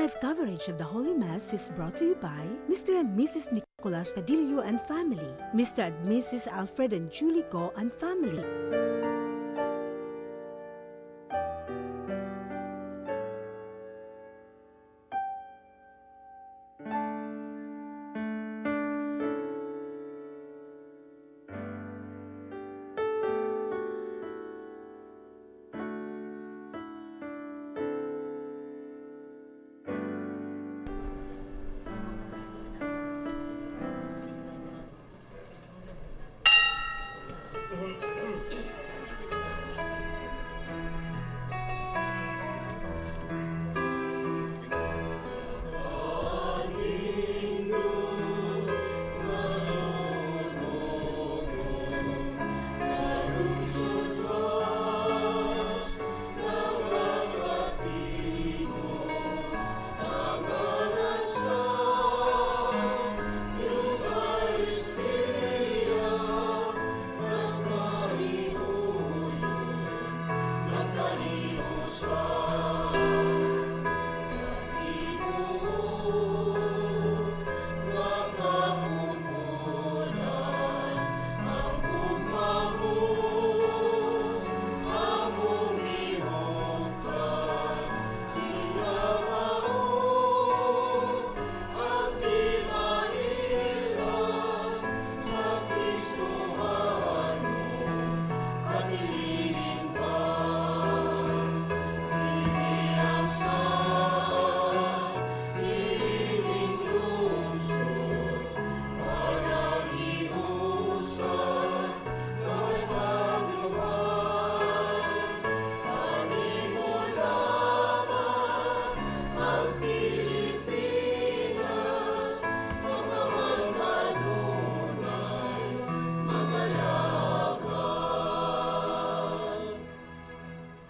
Live coverage of the Holy Mass is brought to you by Mr. and Mrs. Nicolas Padillo and family, Mr. and Mrs. Alfred and Julie Go and family.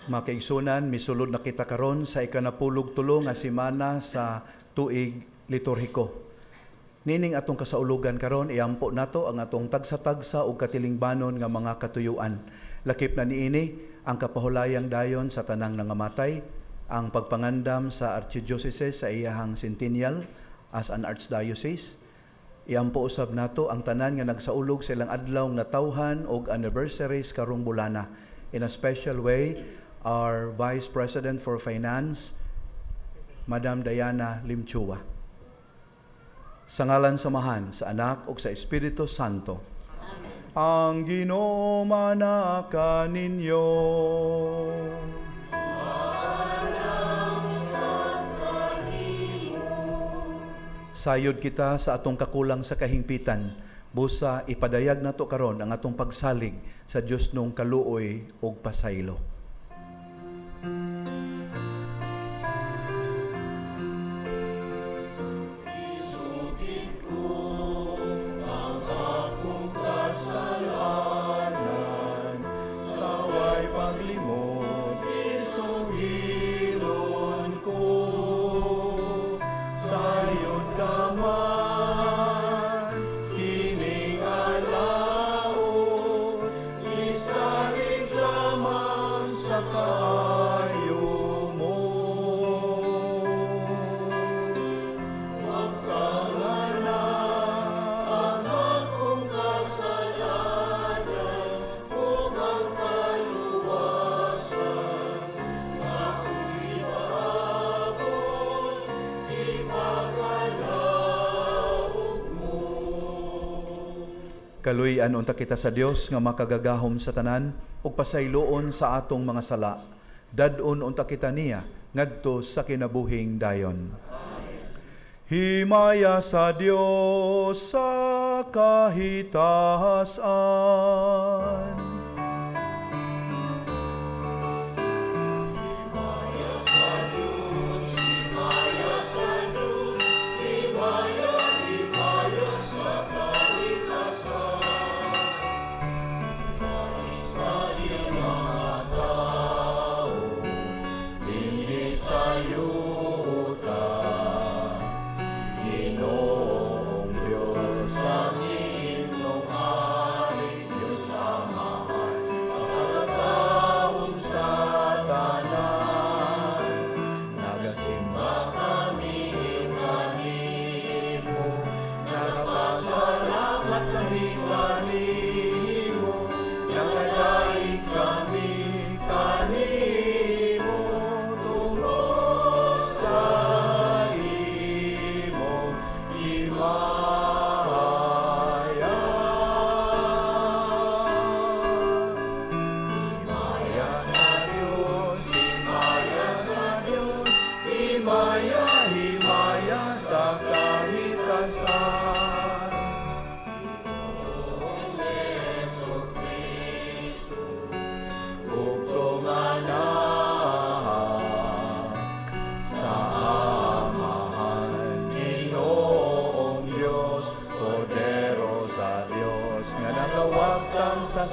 Makaigsunan, misulod na kita karon sa ikanapulog-tulo nga semana sa tuig liturhiko. Nining atong kasaulugan karon, iampo nato ang atong tagsa-tagsa o katilingbanon nga mga katuyuan. Lakip na niini ang kapahulayang dayon sa tanang nangamatay, ang pagpangandam sa Archdiocese sa iyahang centennial as an archdiocese. Iampo usab nato ang tanan nga nagsaulog sa ilang adlaw nga tawhan og anniversaries karong bulana. In a special way, our Vice President for Finance, Madam Diana Limchua. Sa ngalan samahan sa Anak ug sa Espiritu Santo. Amen. Ang Ginoo manaka ninyo. Sayod kita sa atong kakulang sa kahingpitan. Busa ipadayag nato karon ang atong pagsalig sa Dios nung kaluoy ug pasaylo. Kaluy-an unta kita sa Dios nga makagagahom sa tanan ug pasayloon sa atong mga sala. Dad-on unta kita niya ngadto sa kinabuhing dayon. Amen. Himaya sa Dios sa kahitasan. Ginoong Diyos, Panginoong Hari, Diyos Ama,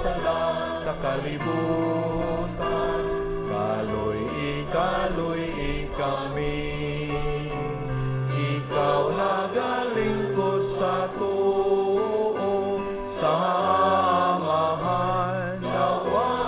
sala sa kalibutan, kaloy kami. Ikaw nagalingkod sa tuo, sa amahan nawata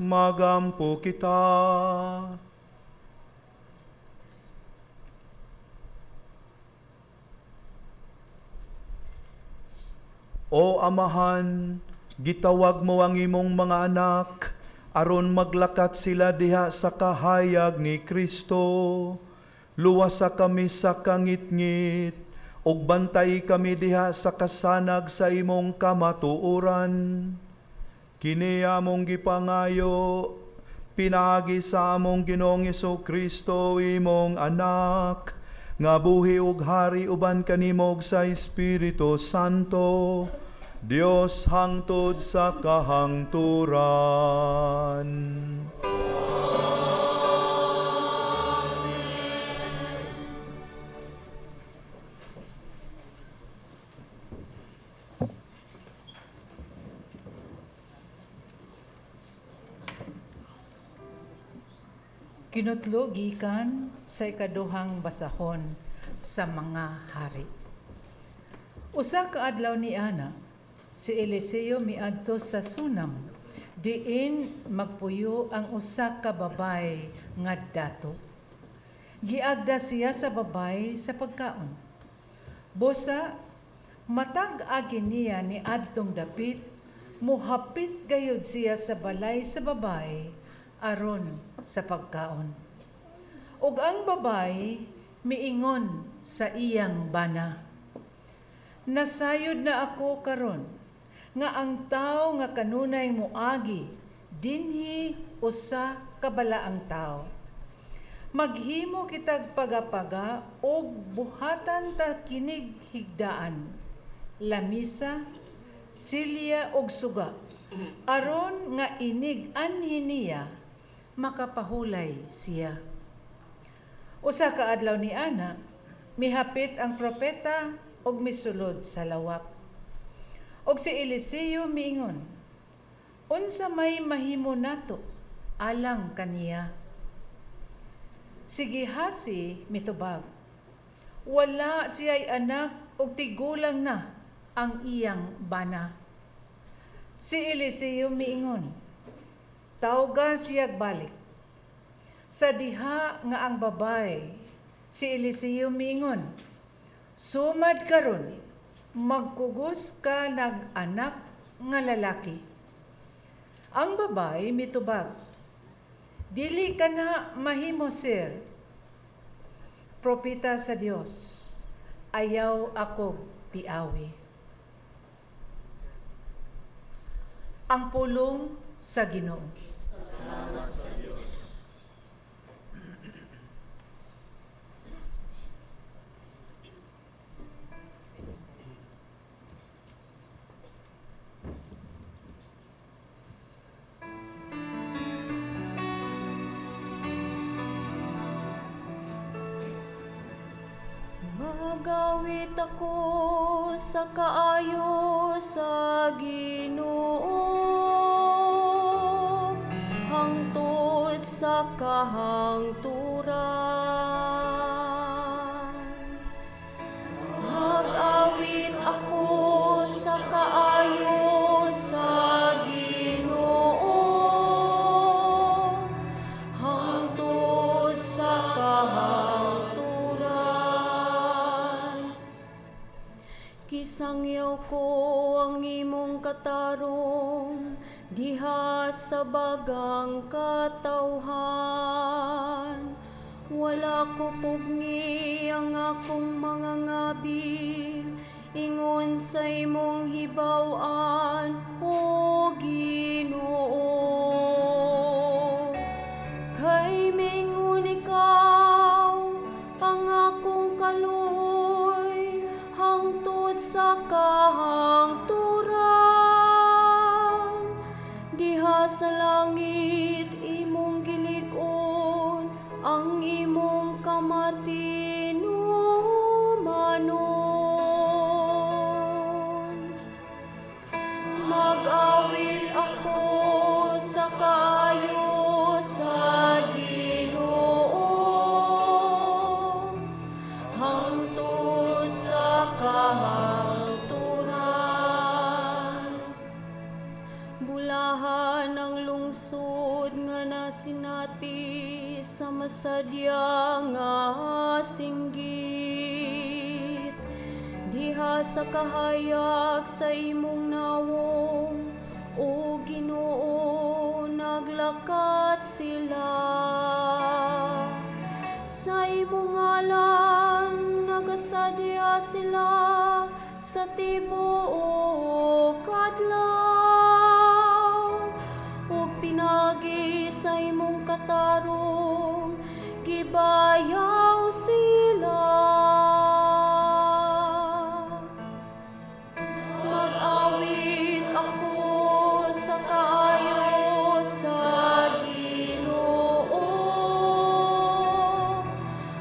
magampo kita. O Amahan, gitawag mo ang imong mga anak, aron maglakat sila diha sa kahayag ni Kristo. Luwasa kami sa kangit-ngit, ug bantay kami diha sa kasanag sa imong kamatuoran. Kini among gipangayo, pinagi sa among Ginoong Kristo imong anak, nga buhi ug hari uban kanimog sa Espiritu Santo, Dios hangtod sa kahangturan. Kinutlo gikan sa ikaduhang basahon sa mga hari. Usa ka adlaw ni Ana, si Eliseo miadto sa Sunam, diin magpuyo ang usa ka babay nga dato. Giagda siya sa babay sa pagkaon. Busa, matag agi niya ni adtong dapit, muhapit gayud siya sa balay sa babay, aron sa pagkaon. Ug ang babay miingon sa iyang bana, nasayod na ako karon nga ang tao nga kanunay moagi dinhi usa ka balaang tao. Maghimo kitag pagapaga og buhatan ta kinig higdaan, lamisa, silya og suga, aron nga inig anhi niya makapahulay siya. Usa ka adlaw ni Ana, mihapit ang propeta og misulod sa lawak. Og si Eliseo miingon, unsa may mahimo nato alang kaniya? Si Gehasi mitubag, wala siya'y anak og tigulang na ang iyang bana. Si Eliseo miingon, tawga siyag balik. Sa diha nga ang babay, si Eliseo miingon, sumad karon, magkugos ka nag-anak nga lalaki. Ang babay mitubag, dili ka na mahimo sir, propeta sa Dios, ayaw ako tiawi. Ang pulong sa Ginoo. Salamat sa Diyos. Magawit ako sa kaayo sa Ginoo, hangtod sa kahangturan. Mag-awit ako sa kaayo sa Ginoo, hangtod sa kahangturan. Kisangyaw ko ang imong katarong, diha sa bagang katawhan. Wala ko pugni ang akong mga ngabil, ingon sa imong hibaw-an, O Ginoo. Kay mingon ikaw ang akong kaloy, hangtod sa kahangturan. Diha sa langit imong gilig-on ang imong kamatinumanon. Mag-awit ako sa kaayo sa Ginoo, hangtod sa kahangturan. Bulahan ang lungsod nga nasinati sa masadya nga singgit, diha sa kahayag sa imong nawong, O Ginoo, naglakat sila. Sa imong ngalan nagasadya sila sa tibuok adlaw, ug pinagi sa imong katarong gibayaw sila. Mag-awit ako sa kaayo sa Ginoo,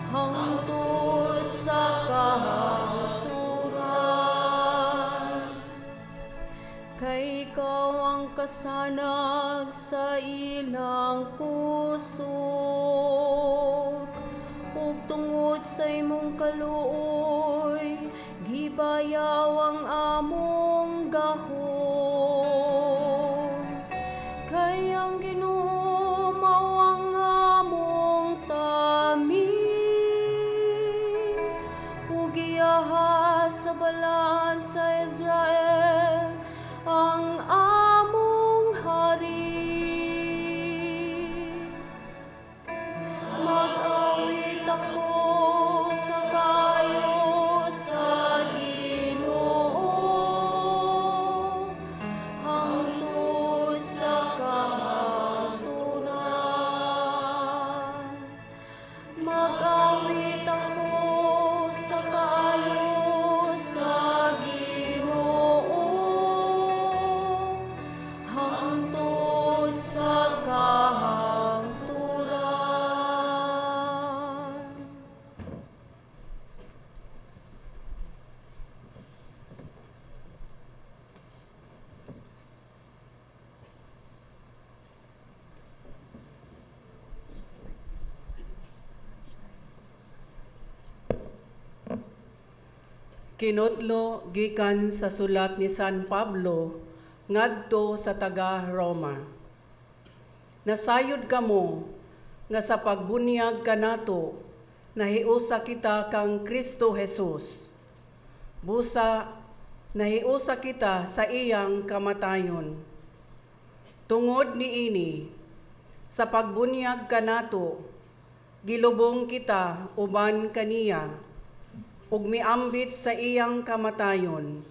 hangtod sa kahangturan. Kay ikaw ang kasanag sa ilang kusog, ug tungod sa imong kaluoy, gibayaw ang among gahom. Kay ang Ginoo mao ang among tamin, ug giyaha sa balaan sa Israel ang among hari. Mag-awit ako sa kaayo sa Ginoo, hangtod sa kahangturan. Mag-awit ako sa kaayo sa Ginoo, hangtod sa kahangturan. Kinutlo gikan sa sulat ni San Pablo ngadto sa taga Roma. Nasayod kamo nga sa pagbunyag kanato nahiusa kita kang Kristo Jesus. Busa nahiusa kita sa iyang kamatayon. Tungod niini sa pagbunyag kanato gilubong kita uban kaniya, ug miambit sa iyang kamatayon.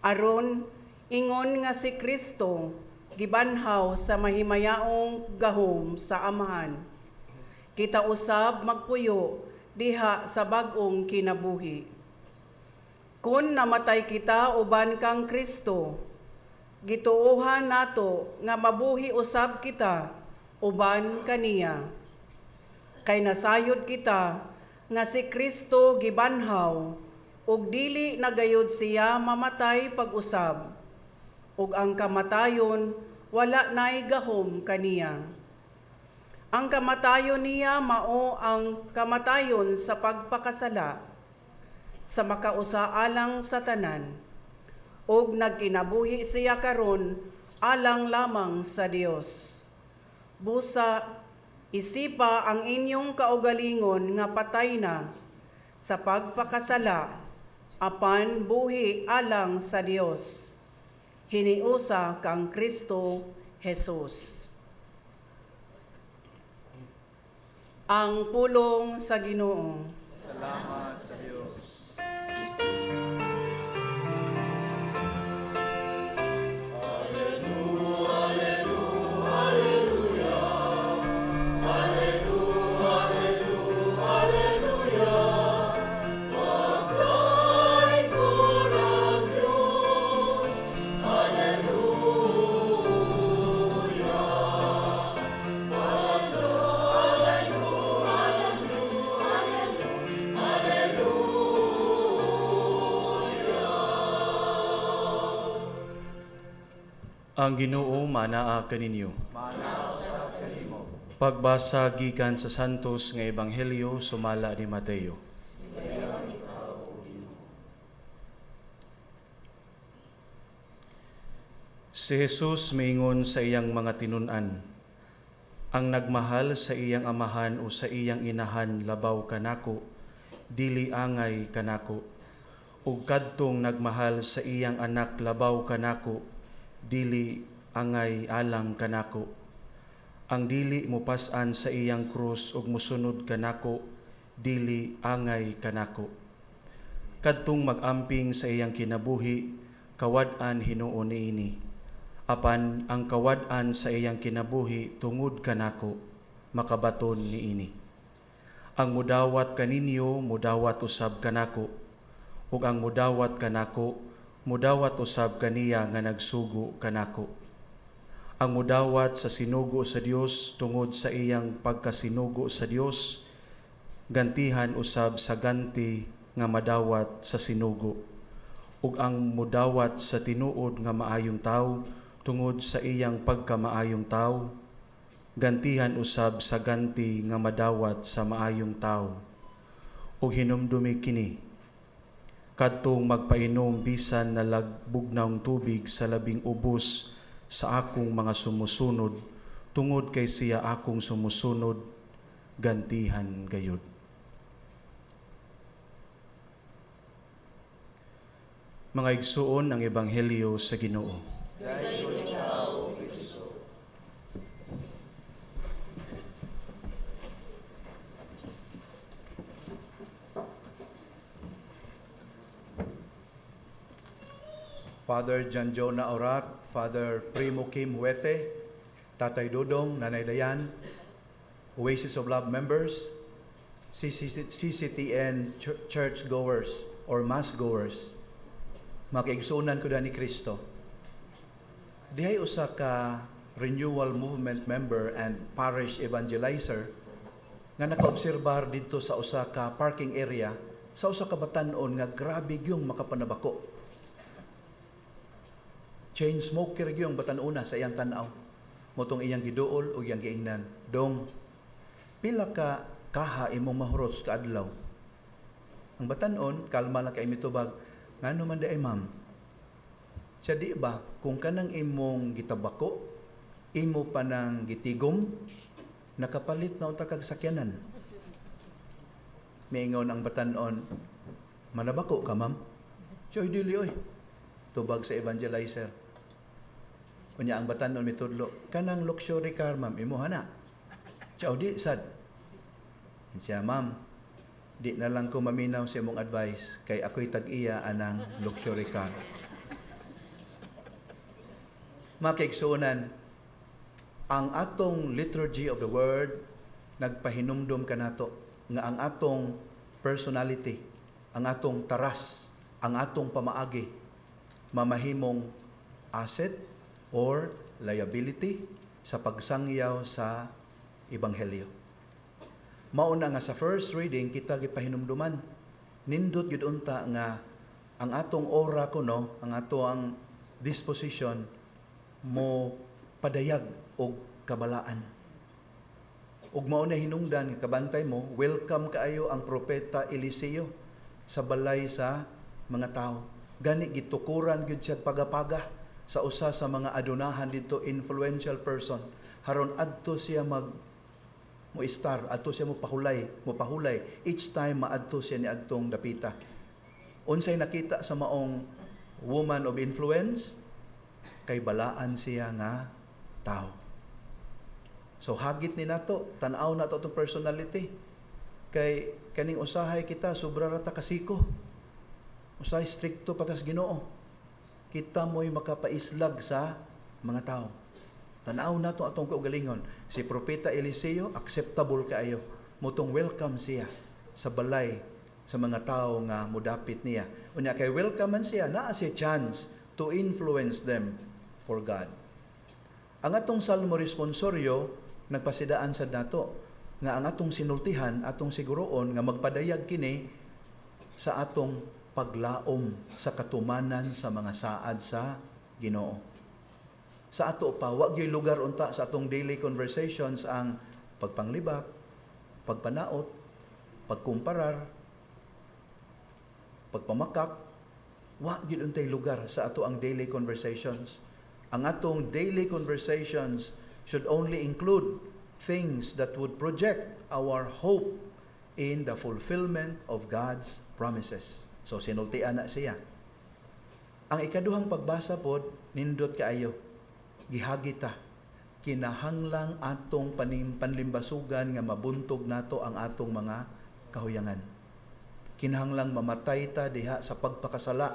Aron ingon nga si Kristo gibanhaw sa mahimayaong gahom sa Amahan. Kita usab magpuyo diha sa bag-ong kinabuhi. Kun namatay kita uban kang Kristo, gituohan nato nga mabuhi usab kita uban kaniya. Kay nasayod kita nga si Kristo gibanhaw ug dili nagayod siya mamatay pag-usab, ug ang kamatayon wala nay gahom kaniya. Ang kamatayon niya mao ang kamatayon sa pagpakasala, sa makausa alang sa tanan, ug nagkinabuhi siya karon alang lamang sa Dios. Busa, isipa ang inyong kaugalingon nga patay na sa pagpakasala, apan buhi alang sa Dios. Hiniusa kang Kristo Jesus. Ang pulong sa Ginoo. Salamat sa Diyos. Ang Ginoo manaa kaninyo. Pagbasa gikan sa Santos nga Ebanghelyo sumala ni Mateo. Si Jesus miingon sa iyang mga tinun-an, ang nagmahal sa iyang amahan o sa iyang inahan labaw kanako, dili angay kanako. Ug kadtong nagmahal sa iyang anak labaw kanako, dili angay alang kanako. Ang dili mopas-an sa iyang krus ug mosunod kanako, dili angay kanako. Kadtong mag-amping sa iyang kinabuhi, kawad-an hinuon niini. Apan ang kawad-an sa iyang kinabuhi tungod kanako, makabaton niini. Ang mudawat kaninyo mudawat usab kanako, ug ang mudawat kanako mudawat usab kaniya nga nagsugo kanako. Ang mudawat sa sinugo sa Dios tungod sa iyang pagkasinugo sa Dios, gantihan usab sa ganti nga madawat sa sinugo. Ug ang mudawat sa tinuod nga maayong tawo tungod sa iyang pagkamaayong tawo, gantihan usab sa ganti nga madawat sa maayong tawo. Ug hinumdumi kini, kadtong magpainom bisan na lagbugnaw tubig sa labing ubos sa akong mga sumusunod, tungod kay siya akong sumusunod, gantihan gayud. Mga igsuon ang Ebanghelyo sa Ginoo. Father John Jonah Orat, Father Primo Kim Huete, Tatay Dudong, Nanay Dayan, Oasis of Love members, CCTN church goers or mass goers, makiigsunan ko ni Kristo. Dihay usa ka renewal movement member and parish evangelizer nga nakaobserbar dito sa usa ka parking area sa usa ka batan-on nga grabe yung makapanabako. Chain smoker yung batan-una sa iyang tanaw. Motong iyang giduol o iyang giingnan. Dong, pila ka kaha imong mahurot sa adlaw. Ang batan-on, kalma lang kay mitubag, ngano man di ay ma'am? Siya di ba, kung kanang imong gitabako, imo pa nang gitigom, nakapalit na unta kag sakyanan. Miingon ang batan-on, manabako ka ma'am? Siya, dili oy. Tubag sa evangelizer. Unya ang batan-on mitudlo, kanang luxury car ma'am, imo hana. Siya, di sad. Siya, ma'am, di na lang ko maminaw sa imong advice kay ako'y tag-iya anang luxury car. Makiigsunan, ang atong liturgy of the word nagpahinumdom kanato nga ang atong personality, ang atong taras, ang atong pamaagi mamahimong asset or liability sa pagsangyaw sa Ebanghelyo. Mauna nga sa first reading, kita gipahinumduman nindot gyud unta nga ang atong aura kuno, ang ato ang disposition mo padayag og kabalaan. Ug mao na hinungdan nga kabantay mo, welcome kaayo ang propeta Eliseo sa balay sa mga tao. Gani gitukuran gyud siya pagapaga sa usa sa mga adunahan dito, influential person. Haron adto siya mo star, adto siya mo pahulay each time maadto siya ni adtong dapita. Unsay nakita sa maong woman of influence, kay balaan siya nga tao. So hagit ni nato, tan-aw nato itong personality. Kay kaning usahay kita, sobra rata kasiko. Usahay stricto patas Ginoo. Kita mo'y makapaislag sa mga tao. Tan-aw nato atong kaugalingon. Si Propeta Eliseo, acceptable kaayo. Mutong welcome siya sa balay sa mga tao nga mudapit niya. Unya kay welcome man siya, naa siya chance to influence them for God. Ang atong salmo responsoryo nagpasidaan sad nato nga ang atong sinultihan, atong siguroon nga magpadayag kini sa atong paglaom sa katumanan sa mga saad sa Ginoo. Sa ato pa, wag gyud lugar unta sa atong daily conversations ang pagpanglibak, pagpanaot, pagkumparar, pagpamakak. Wag gyud untay lugar sa ato ang daily conversations. Ang atong daily conversations should only include things that would project our hope in the fulfillment of God's promises. So sinultian na siya. Ang ikaduhang pagbasa pod, nindot kaayo. Gihagita, kinahanglang atong panlimbasugan nga mabuntog nato ang atong mga kahuyangan. Kinahanglang mamatay ta diha sa pagpakasala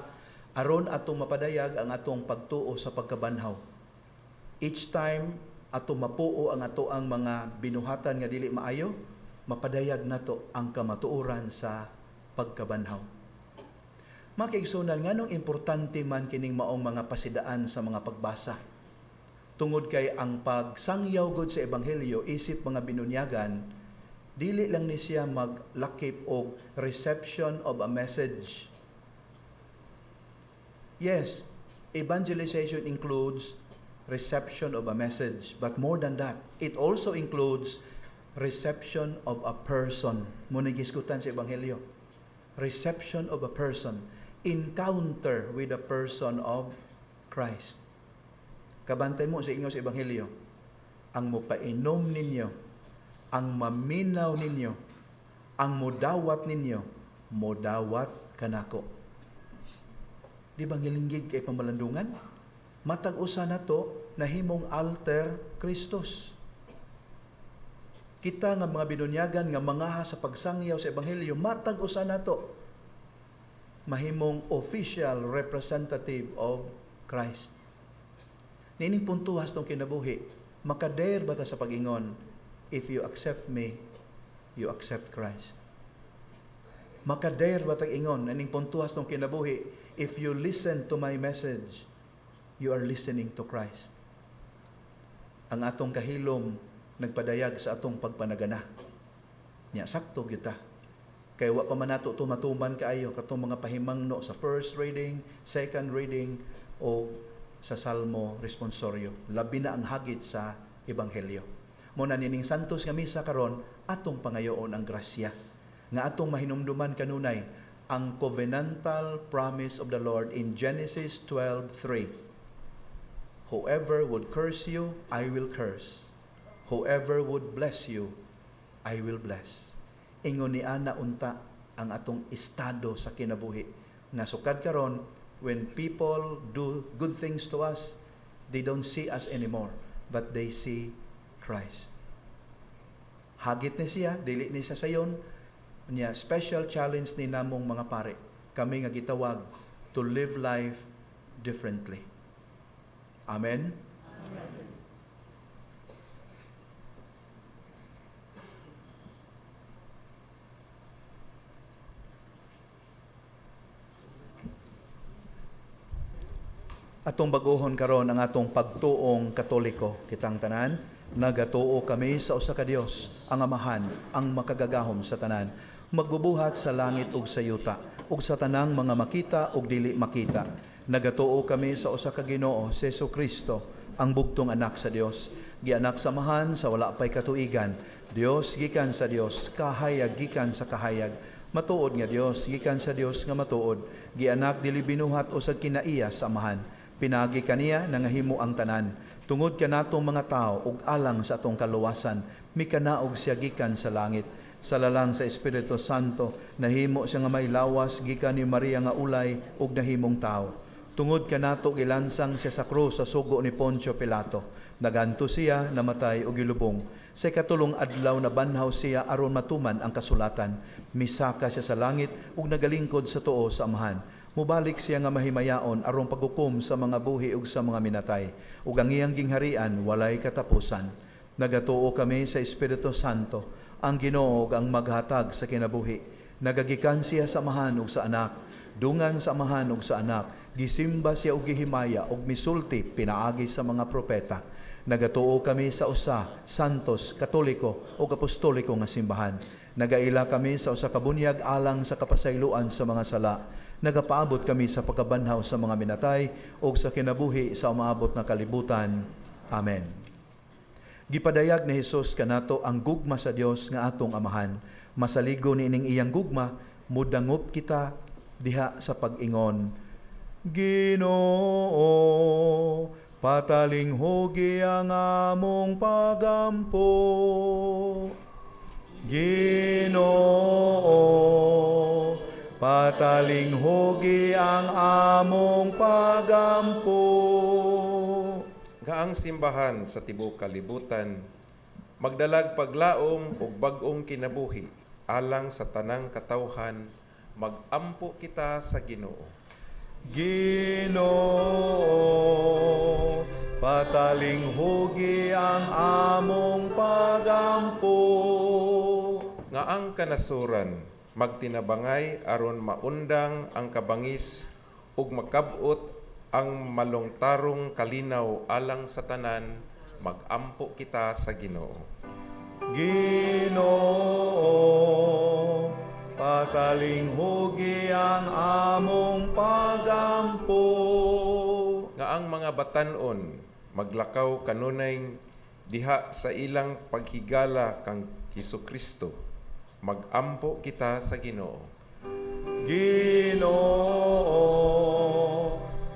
aron atong mapadayag ang atong pagtuo sa pagkabanhaw. Each time ato mapuo ang ato ang mga binuhatan nga dili maayo, mapadayag nato ang kamatuoran sa pagkabanhaw. Makiigsunan nganong importante man kining maong mga pasidaan sa mga pagbasa. Tungod kay ang pagsangyaw gud sa ebanghelyo isip mga binunyagan, dili lang ni siya maglakip og reception of a message. Yes, evangelization includes reception of a message, but more than that, it also includes reception of a person. Muna giskutan sa ebanghelyo. Reception of a person, encounter with the person of Christ. Kabantay mo sa inyo sa ebanghelyo, ang mopainom ninyo, ang maminaw ninyo, ang modawat ninyo, modawat kanako. Di ba gilinggig kay pamalandungan? Matag usa na to nahimong alter Kristus. Kita nga mga binunyagan nga mangaha sa pagsangyaw sa ebanghelyo, matag usa na to mahimong official representative of Christ. Nining puntuhas tong kinabuhi, makader ba ta sa pag-ingon, if you accept me, you accept Christ. Makader ba ta ingon, nining puntuhas tong kinabuhi, if you listen to my message, you are listening to Christ. Ang atong kahilom nagpadayag sa atong pagpanagana. Nya sakto kita. Kay wa pa man nato tumatuman kaayo katong mga pahimangno sa first reading, second reading o sa salmo responsoryo. Labi na ang hagit sa ebanghelyo. Muna nining santos nga misa karon atong pangayoon ang grasya nga atong mahinumduman kanunay ang covenantal promise of the Lord in Genesis 12:3. Whoever would curse you, I will curse. Whoever would bless you, I will bless. Ingon ni ana unta ang atong estado sa kinabuhi. Nga sukad karon, when people do good things to us, they don't see us anymore, but they see Christ. Hagit ni siya, dili ni siya sayon, niya special challenge ni namong mga pare. Kami nga gitawag to live life differently. Amen? Amen. Atong baguhon karon ang atong pagtuong Katoliko. Kitang tanan, nagatuo kami sa usa ka Dios, ang Amahan, ang makagagahom sa tanan. magbubuhat sa langit ug sa yuta, ug sa tanang mga makita ug dili makita. Nagatuo kami sa usa ka Ginoo, si Jesucristo, ang bugtong anak sa Dios, gianak samahan sa wala pay katuigan, Dios gikan sa Dios, kahayag gikan sa kahayag, matuod nga Dios gikan sa Dios nga matuod, gianak dili binuhat usag kinaiya samahan, pinagi kaniya nangahimo ang tanan, tungod kanatong mga tao ug alang sa atong kaluwasan, mikanaog siya gikan sa langit. Sa lalang sa Espiritu Santo, nahimo siya nga may lawas gikan ni Maria nga ulay ug nahimong tao. Tungod kanato gilansang siya sa krus sa sugo ni Poncio Pilato. Naganto siya, namatay ug gilubong. Sa katulong adlaw na banhaw siya aron matuman ang kasulatan. Misaka siya sa langit ug nagalingkod sa tuo sa Amahan. Mubalik siya nga mahimayaon aron paghukom sa mga buhi ug sa mga minatay. Ug ang iyang gingharian walay katapusan. Nagatuo kami sa Espiritu Santo, ang Ginoo ang maghatag sa kinabuhi. Nagagikan siya sa Amahan ug sa Anak, dungan sa Amahan ug sa Anak, gisimba siya ug gihimaya ug misulti pinaagi sa mga propeta. Nagatuo kami sa usa, santos, katoliko ug apostoliko nga simbahan. Nagaila kami sa usa ka bunyag alang sa kapasayloan sa mga sala. Nagapaabot kami sa pagkabanhaw sa mga minatay ug sa kinabuhi sa umaabot na kalibutan. Amen. Gipadayag ni Hesus kanato ang gugma sa Dios nga atong Amahan. Masaligo niining iyang gugma, mudangop kita diha sa pag-ingon. Ginoo, pataling hugi ang among pagampo. Ginoo, pataling hugi ang among pagampo. Nga ang simbahan sa tibuok kalibutan, magdalag paglaom ug bag-ong kinabuhi, alang sa tanang katawhan, magampo kita sa Ginoo. Ginoo, pataling hugi ang among pagampo. Nga ang kanasuran, magtinabangay aron maundang ang kabangis ug makabot ang malungtarong kalinaw alang sa tanan, magampo kita sa Ginoo. Ginoo, pataling hugi ang among pagampo. Nga ang mga batan-on maglakaw kanunay diha sa ilang paghigala kang Hesukristo, magampo kita sa Ginoo. Ginoo,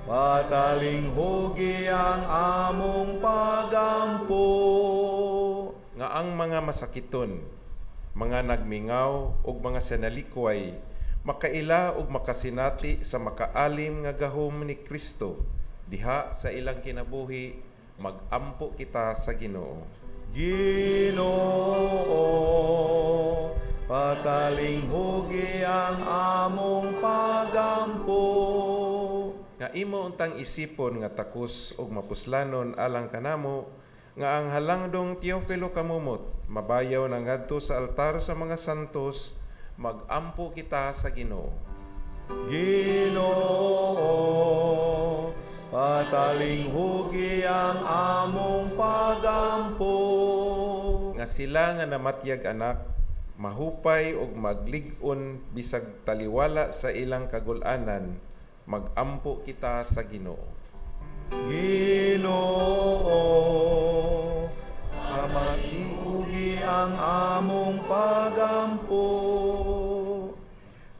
pataling hugi ang among pagampo. Nga ang mga masakiton, mga nagmingaw ug mga sanalikway, makaila ug makasinati sa makaalim nga gahom ni Kristo, diha sa ilang kinabuhi, magampo kita sa Ginoo. Ginoo, pataling hugi ang among pagampo. Nga imo untang isipon nga takos ug mapuslanon alang kanamo, nga ang halangdong Teofilo kamumot, mabayaw na ngadto sa altar sa mga santos, magampo kita sa Ginoo. Ginoo, pataling hugi ang among pagampo. Nga sila nga namatyag anak, mahupay ug maglig-on bisag taliwala sa ilang kagul-anan, magampo kita sa Ginoo. Ginoo, pataling hugi ang among pagampo.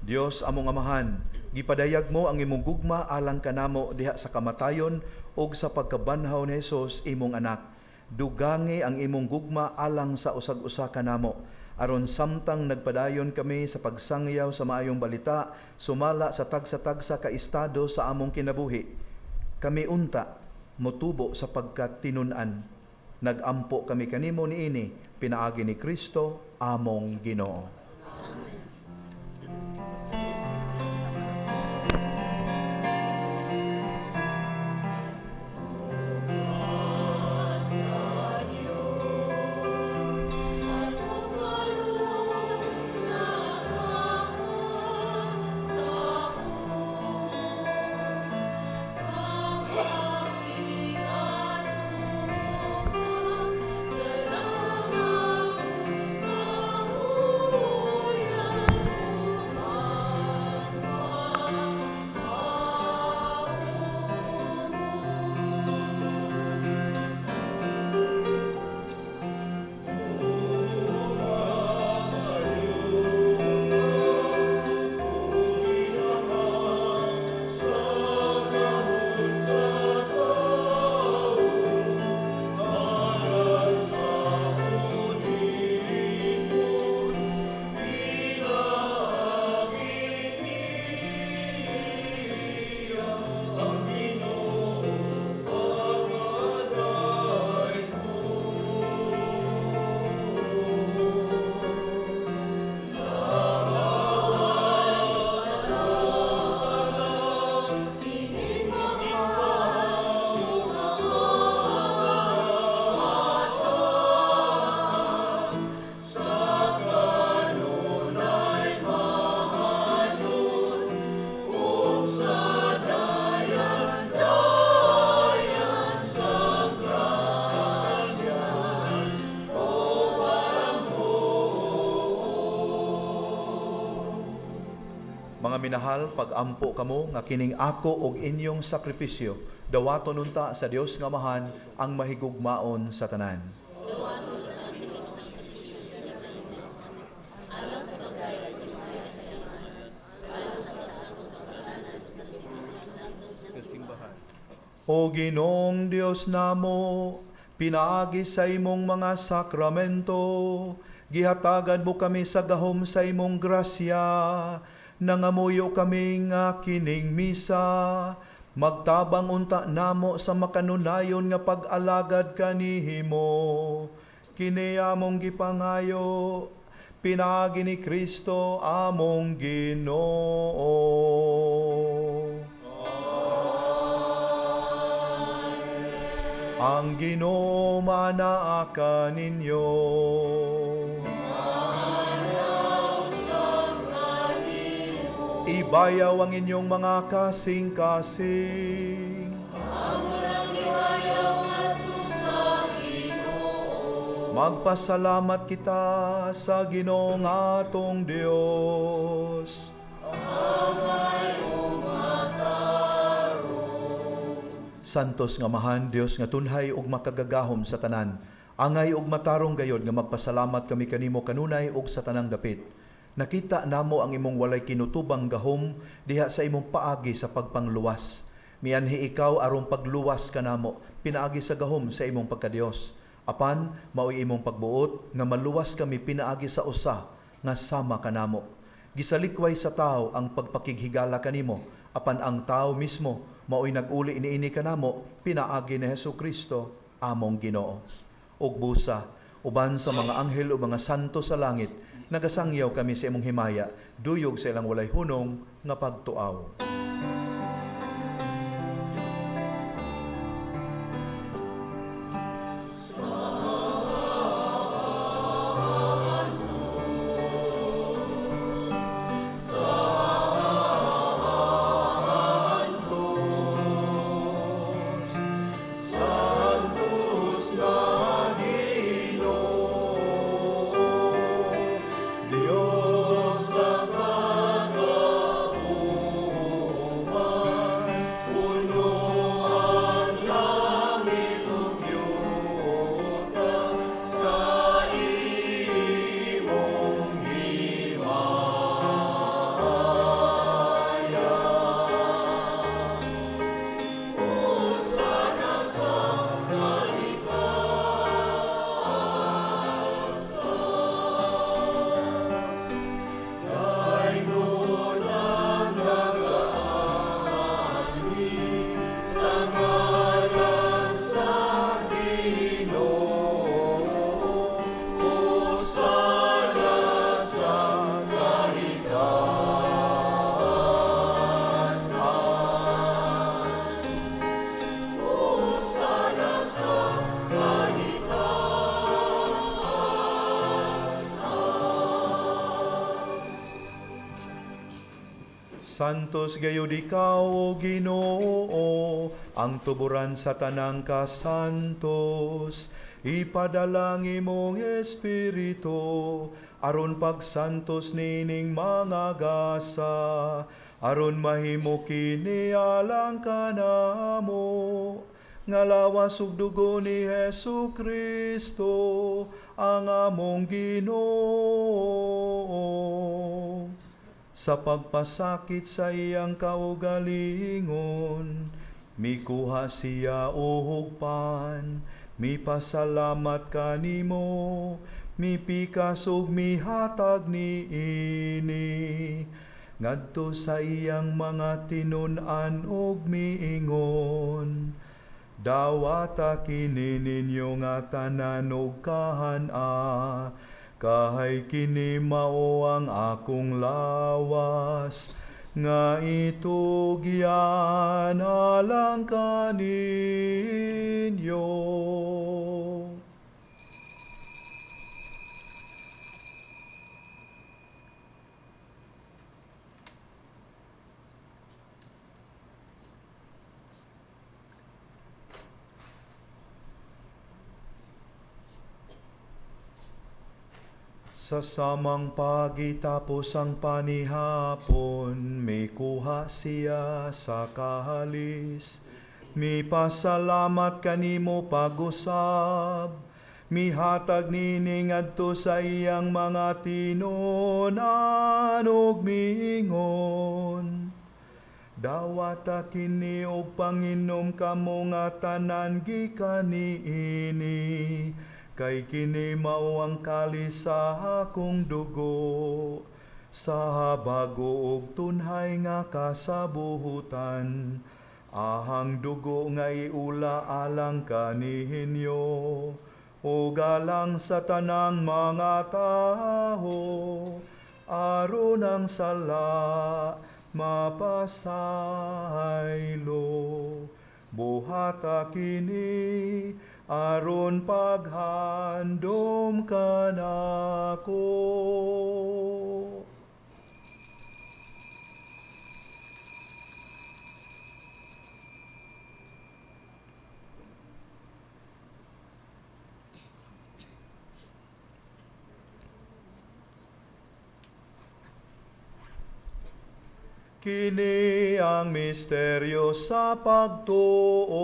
Dios among Amahan, gipadayag mo ang imong gugma alang kanamo diha sa kamatayon ug sa pagkabanhaw ni Hesus imong anak. Dugangi ang imong gugma alang sa usag-usa kanamo, aron samtang nagpadayon kami sa pagsangyaw sa maayong balita, sumala sa tagsa-tagsa ka estado sa among kinabuhi. Kami unta motubo sa pagkatinunan. Nagampo kami kanimo niini, pinaagi ni Kristo among Ginoo. Mga minahal, pag-ampo kamo nga kining ako og inyong sakripisyo, dawaton unta sa Dios nga Amahan ang mahigugmaon sa tanan. O Ginoong Dios namo, pinaagi sa imong mga sakramento, gihatagan mo kami sa gahom sa imong grasya, nangamuyo kami nga kining misa, magtabang unta namo sa makanunayon nga pag-alagad kanihimo. Kini among gipangayo, pinaagi ni Kristo among Ginoo. Ang Ginoo manaa ninyo. Ibayaw ang inyong mga kasing-kasing. Magpasalamat kita sa Ginoong atong Dios. Santos nga Amahan, Dios nga tunhay ug makagagahom sa tanan. Angay ug matarong gayod nga magpasalamat kami kanimo kanunay ug sa tanang dapit. Nakita namo ang imong walay kinutubang gahom diha sa imong paagi sa pagpangluwas. Mianhi ikaw aron pagluwas kanamo, pinaagi sa gahom sa imong pagkadios. Apan mao'y imong pagbuot nga maluwas kami pinaagi sa usa nga sama kanamo. Gisalikway sa tao ang pagpakighigala kanimo, apan ang tao mismo mao'y nag-uli iniini kanamo pinaagi ni Hesukristo among Ginoo. Ug busa uban sa mga anghel o mga santo sa langit, nagasangyaw kami sa imong himaya, duyog sa ilang walay hunong nga pagtuaw. Santos gayud ikaw, O Ginoo, ang tuburan sa tanang kasantos. Ipadalang imong Espiritu, aron pagsantos nining mga gasa, aron mahimo kini alang kanamo. Nga lawas ug dugo ni Hesukristo, ang among Ginoo. Sa pagpasakit sa iyang kaugalingon, mikuha siya uhugpan, mipasalamat kanimo, mipikas ug mihatag niini. Ngadto sa iyang mga tinun-an ug miingon, dawata kini ninyo nga tanan ug kahana, kahay kini mao ang akong lawas, nga itugyan alang kaninyo. Sa samang pagitapos ang panihapon, may kuha siya sa kahalis. Mi pasalamat kanimo pag-usab, mihatag nining adto sa iyang mga tinunan ug miingon. Dawata kini og panginom kamo nga tanan gikan niini, kay kini mao ang kalis sa akong dugo, sa bago ug tunhay nga kasabuhutan. Ahang dugo nga iula alang kanihinyo, ug alang sa tanang mga tawo, aron ang sala mapasaylo. Buhata kini aron paghandom kanako. Kini ang misteryo sa pagtuo.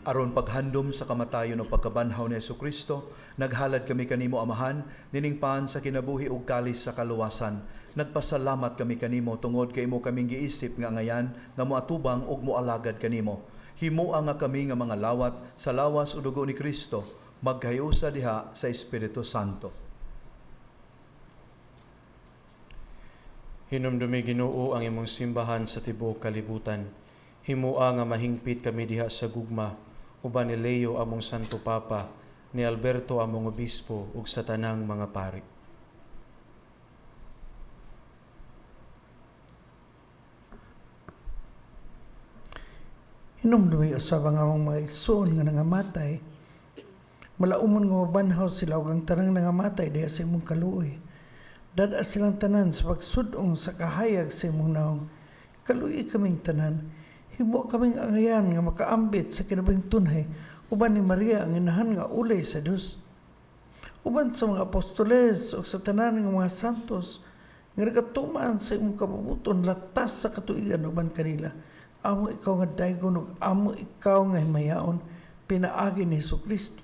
Aron paghandom sa kamatayon o pagkabanhaw ni Jesucristo, naghalad kami kanimo Amahan, niningpan sa kinabuhi ug kalis sa kaluwasan. Nagpasalamat kami kanimo tungod kay imo kaming giisip nga ngayan nga moatubang ug moalagad kanimo. Himoa nga kami nga mga lawat sa lawas ug dugo ni Kristo, magkayusa diha sa Espiritu Santo. Hinumdumi Ginoo ang imong simbahan sa tibuok kalibutan. Himoa nga mahingpit kami diha sa gugma, uban ni Leo among Santo Papa, ni Alberto among Obispo ug sa tanang mga pari. Hinumdumi usab ang among mga igsoon nga nangamatay. Malaumon nga mabanhaw sila ug ang tanang nangamatay diha sa imong kaluoy. Dada silang tanan sa pagsudong sa kahayag sa imong naong. Kaluoy kaming tanan. Himo kaming angayan nga makaambit sa kinabing tunhay, uban ni Maria ang inahan nga ulay sa Dios. Uban sa mga apostoles o sa tanan nga mga santos, nga nagatuman sa imong kabubuton latas sa katuigan uban kanila. Amo ikaw nga daygon ug amo ikaw nga himayaon, pinaagi ni Jesucristo,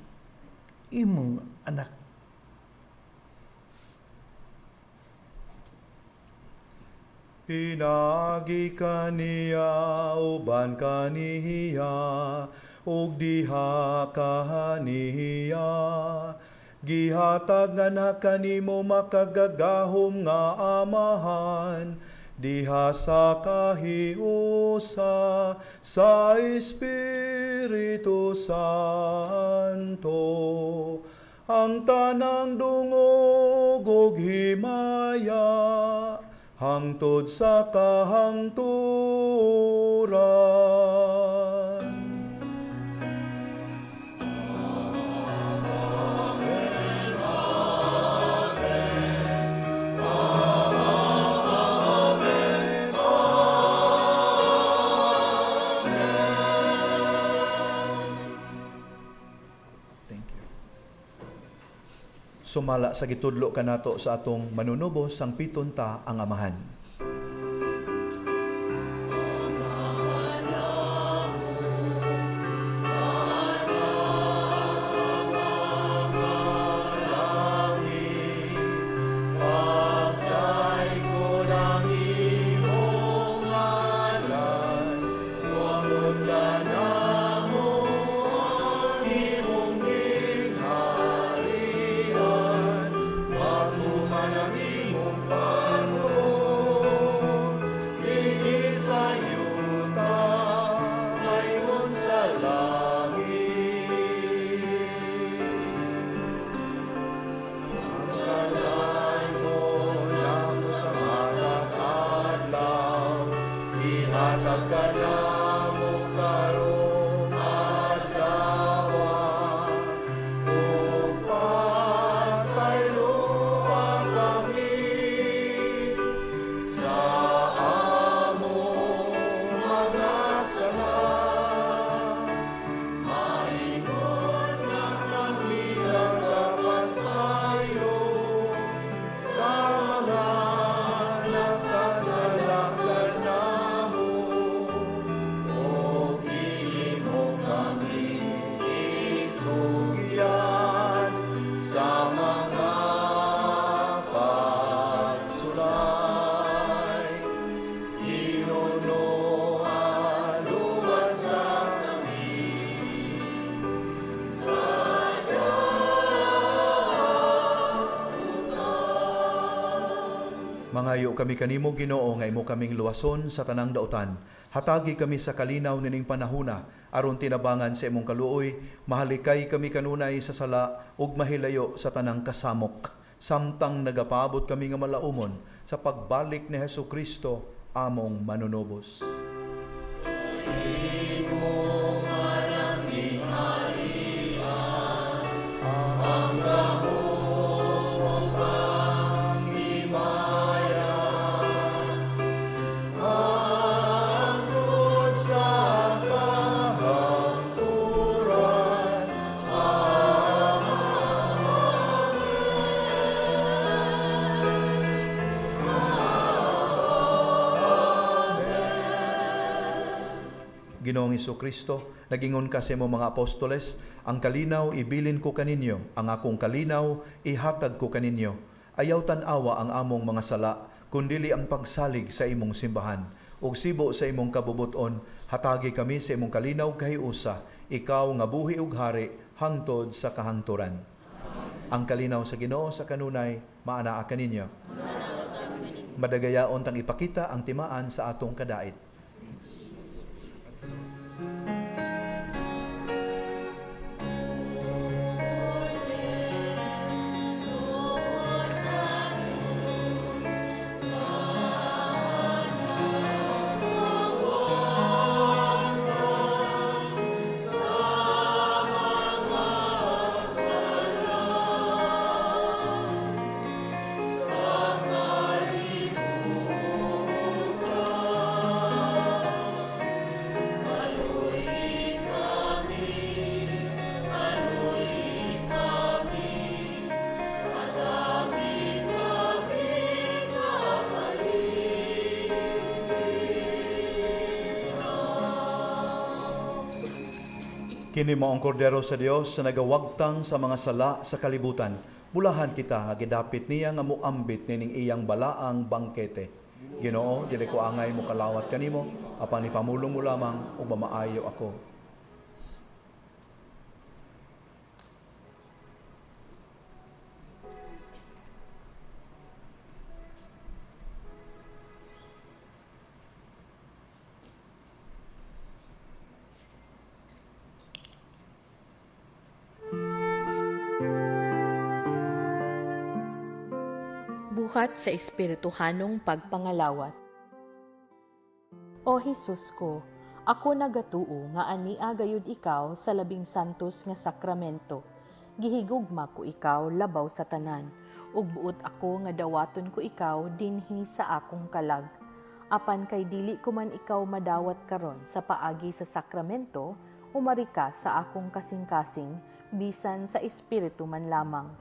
imong anak. Pinagi kaniya uban kaniya, ug diha kaniya. Gihatag nga na kanimo makagagahom nga Amahan, diha sa kahiusa sa Espiritu Santo. Ang tanang dungog ug himaya, hangtod sa kahangturan. Sumala sa gitudlo kanato sa atong manunubos sang pitunta ang Amahan. Pag Mangayo kami kanimo Ginoo nga imo kaming luwason sa tanang daotan. Hatagi kami sa kalinaw nining panahona aron tinabangan sa imong kaluoy, mahalikay kami kanunay sa sala ug mahilayo sa tanang kasamok. Samtang nagapaabot kami nga malaumon sa pagbalik ni Hesukristo among manunubos. Ginoong Hesukristo, nagingon ka sa imo mga apostoles, ang kalinaw ibilin ko kaninyo, ang akong kalinaw ihatag ko kaninyo. Ayaw tan-awa ang among mga sala, kundili ang pagsalig sa imong simbahan. Ug sibo sa imong kabubuton, hatagi kami sa imong kalinaw kahiusa, ikaw nga buhi ug hari hangtod sa kahangturan. Ang kalinaw sa Ginoo sa kanunay maanaa kaninyo. Madagayaon tang ipakita ang timaan sa atong kadait. Kini mao ang kordero sa Dios sa nagawagtang sa mga sala sa kalibutan. Bulahan kita gidapit niya nga muambit nining iyang balaang bangkete. Ginoo, dili ko angay mo kalawat kanimo, apan ipamulong mo lamang ug mamaayo ako. Buhat sa espirituhanong pagpangalawat. O Hesus ko, ako nagatuo nga ania gayud ikaw sa labing santos nga sakramento. Gihigugma ko ikaw labaw sa tanan, ug buot ako nga dawaton ko ikaw dinhi sa akong kalag. Apan kay dili ko man ikaw madawat karon sa paagi sa sakramento, umari ka sa akong kasing-kasing, bisan sa espiritu man lamang.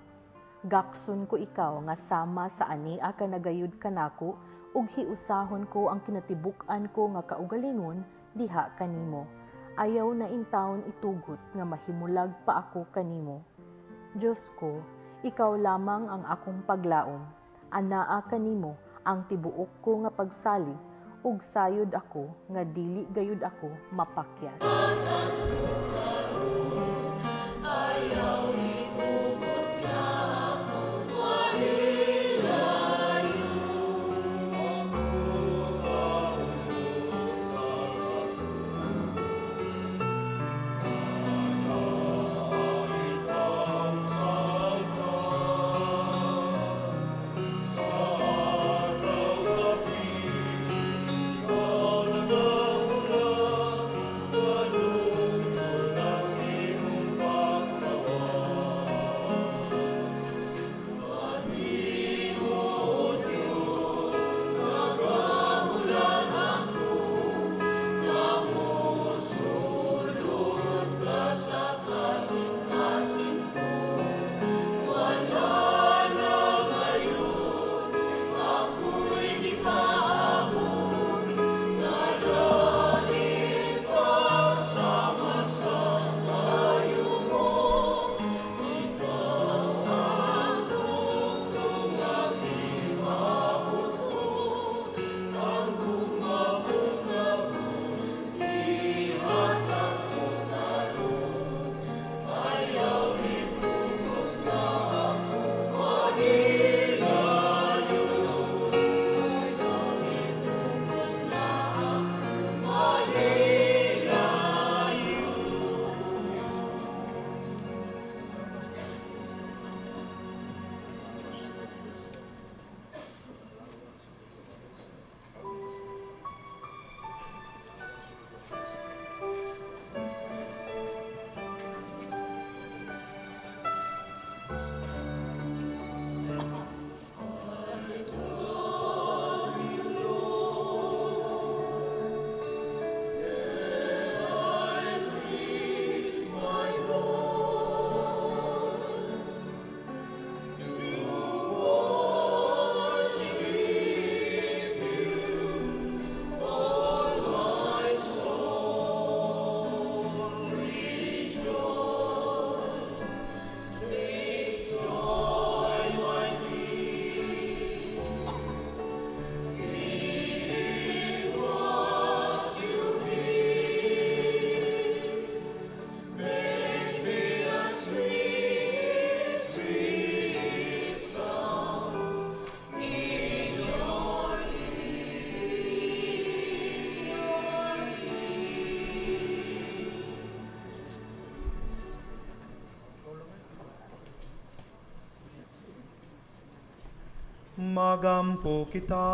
Gakson ko ikaw nga sama sa ania ka nagayud kanako ug hiusahon ko ang kinatibuk-an ko nga kaugalingon diha kanimo. Ayaw na intawon itugot nga mahimulag pa ako kanimo. Diyos ko, ikaw lamang ang akong paglaom. Anaa kanimo ang tibuok ko nga pagsalig ug sayod ako nga dili gayud ako mapakyat. magampo kita.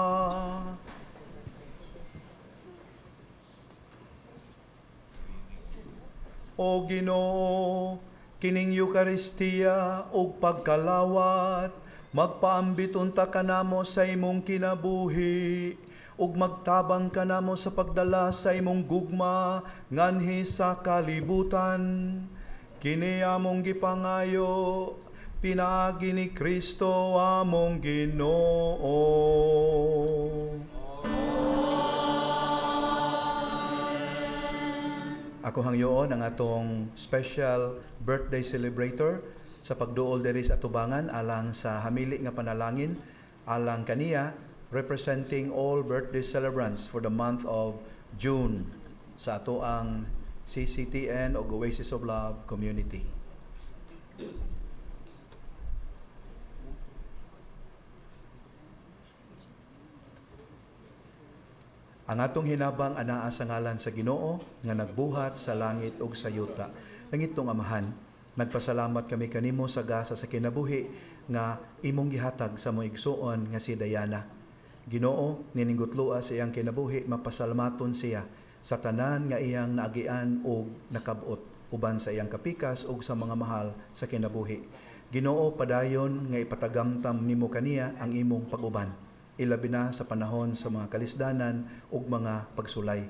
O Ginoo, kining Eukaristiya ug pagkalawat, magpaambit unta kanamo sa imong kinabuhi, ug magtabang kanamo sa pagdala sa imong gugma nganhi sa kalibutan. Kini among gipangayo, pinaagi ni Kristo among Ginoo. Ako hangyoon ang atong special birthday celebrator sa pagduol diri sa atubangan alang sa hamili nga panalangin alang kaniya representing all birthday celebrants for the month of June sa ato ang CCTN o Oasis of Love community. Ang atong hinabang anaa sa ngalan sa Ginoo nga nagbuhat sa langit ug sa yuta. Langitong Amahan, nagpasalamat kami kanimo sa gasa sa kinabuhi nga imong gihatag sa mga igsuon nga si Diana. Ginoo, nininggutlua sa iyang kinabuhi, mapasalamaton siya sa tanan nga iyang naagian og nakabot uban sa iyang kapikas ug sa mga mahal sa kinabuhi. Ginoo, padayon nga ipatagamtam nimo kaniya ang imong pag-uban, ilabi na sa panahon sa mga kalisdanan ug mga pagsulay.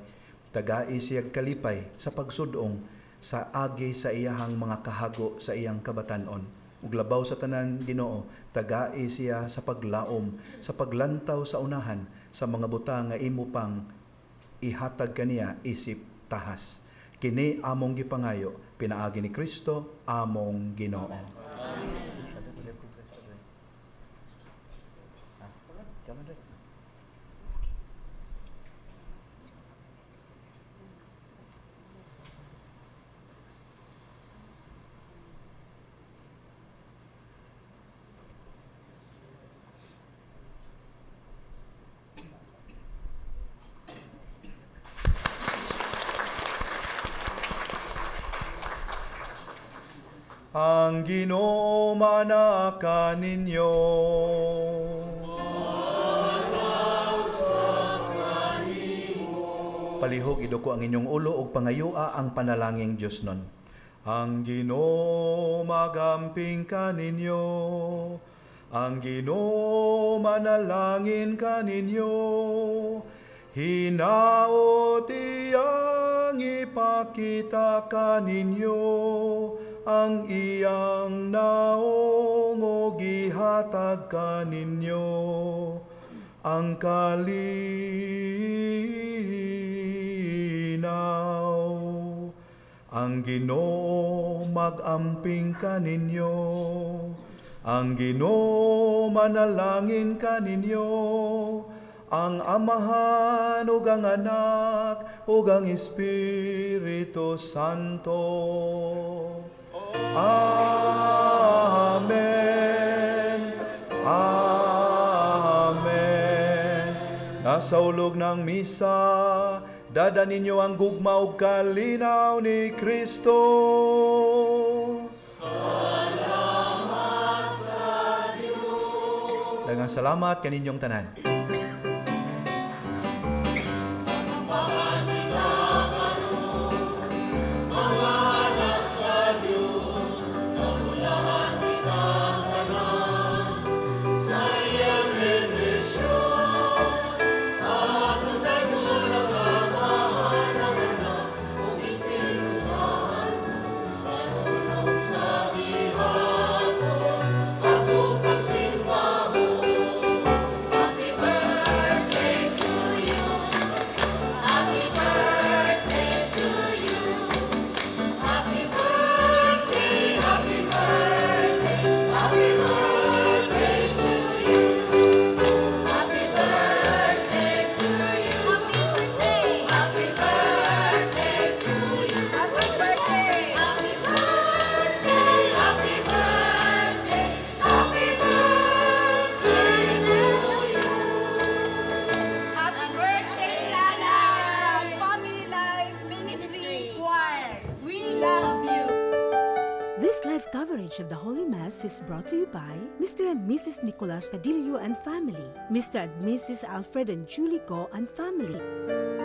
Tagai siyag kalipay sa pagsudong sa agi sa iyahang mga kahago sa iyang kabatanon. Ug labaw sa tanan, Ginoo, tagai siya sa paglaom, sa paglantaw sa unahan sa mga butang nga imo pang ihatag kaniya isip tahas. Kini among gipangayo, pinaagi ni Kristo among Ginoo. Amen. Ang Ginoo manaka ninyo. Palihog iduko ang inyong ulo ug pangayua ang panalangin Dios nun. Ang Ginoo magamping kaninyo. Ang Ginoo manalangin kaninyo. Hinaot iyang ipakita kaninyo ang iyang naong o gihatag kaninyo ang kalinaw. Ang Ginoo magamping kaninyo. Ang Ginoo manalangin kaninyo. Ang Amahan ug ang Anak ug ang Espiritu Santo. Amen. Amen. Nasa ulog ng misa, dada ninyo ang gugma ug kalinaw ni Kristo. Salamat sa Dios. Daghang salamat kaninyong tanan. Happy birthday. coverage of the Holy Mass is brought to you by Mr. and Mrs. Nicolas Padillo and family, Mr. and Mrs. Alfred and Julie Go and family.